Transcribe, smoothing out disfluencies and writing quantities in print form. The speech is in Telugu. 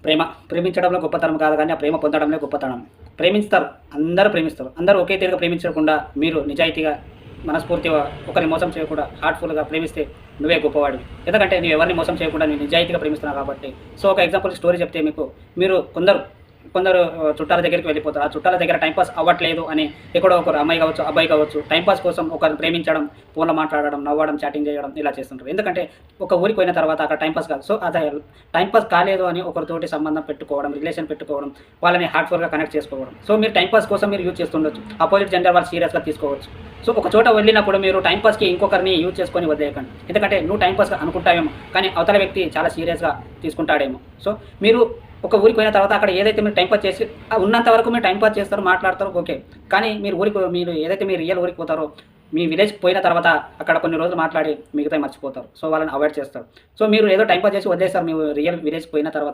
ప్రేమించడంలో గొప్పతనం కాదు కానీ, ఆ ప్రేమ పొందడంలో గొప్పతనం. ప్రేమిస్తారు, అందరూ ప్రేమిస్తారు. అందరూ ఒకే తీరుగా ప్రేమించకుండా మీరు నిజాయితీగా, మనస్ఫూర్తిగా ఒకరిని మోసం చేయకుండా హార్ట్‌ఫుల్‌గా ప్రేమిస్తే నువ్వే గొప్పవాడివి. ఎందుకంటే నువ్వు ఎవరిని మోసం చేయకుండా నువ్వు నిజాయితీగా ప్రేమిస్తున్నావు కాబట్టి. సో, ఒక ఎగ్జాంపుల్ స్టోరీ చెప్తే మీకు, మీరు కొందరు కొందరు చుట్టాల దగ్గరికి వెళ్ళిపోతారు. ఆ చుట్టాల దగ్గర టైమ్ పాస్ అవ్వట్లేదు అని ఎక్కడో ఒకరు అమ్మాయి కావచ్చు, అబ్బాయి కావచ్చు, టైమ్ పాస్ కోసం ఒకరిని ప్రేమించడం, ఫోన్‌లో మాట్లాడడం, నవ్వడం, చాటింగ్ చేయడం ఇలా చేస్తుంటారు. ఎందుకంటే ఒక ఊరికి పోయిన తర్వాత అక్కడ టైమ్ పాస్ కాదు. సో, అదే టైమ్ పాస్ కాలేదు అని ఒకరితోటి సంబంధం పెట్టుకోవడం, రిలేషన్ పెట్టుకోవడం, వాళ్ళని హార్ట్‌ఫుల్‌గా కనెక్ట్ చేసుకోవడం. సో, మీరు టైమ్ పాస్ కోసం మీరు యూజ్ చేస్తుండొచ్చు. అపోజిట్ జెండర్ వాళ్ళు సీరియస్‌గా తీసుకోవచ్చు. సో, ఒక చోట వెళ్ళినప్పుడు మీరు టైమ్ పాస్‌కి ఇంకొకరిని యూజ్ చేసుకొని వదిలేయకండి. ఎందుకంటే నువ్వు టైమ్ పాస్‌గా అనుకుంటావేమో, కానీ అవతల వ్యక్తి చాలా సీరియస్‌గా తీసుకుంటాడేమో. సో, మీరు ఒక ఊరికి పోయిన తర్వాత అక్కడ ఏదైతే మీరు టైమ్ పాస్ చేసి ఉన్నంత వరకు మీరు టైమ్ పాస్ చేస్తారు, మాట్లాడతారు ఓకే. కానీ మీరు ఏదైతే మీ రియల్ ఊరికి పోతారో, మీ విలేజ్‌కి పోయిన తర్వాత అక్కడ కొన్ని రోజులు మాట్లాడి మిగతాయి మర్చిపోతారు. సో, వాళ్ళని అవాయిడ్ చేస్తారు. సో, మీరు ఏదో టైమ్ పాస్ చేసి వదిలేస్తారు మీ రియల్ విలేజ్‌కి పోయిన తర్వాత.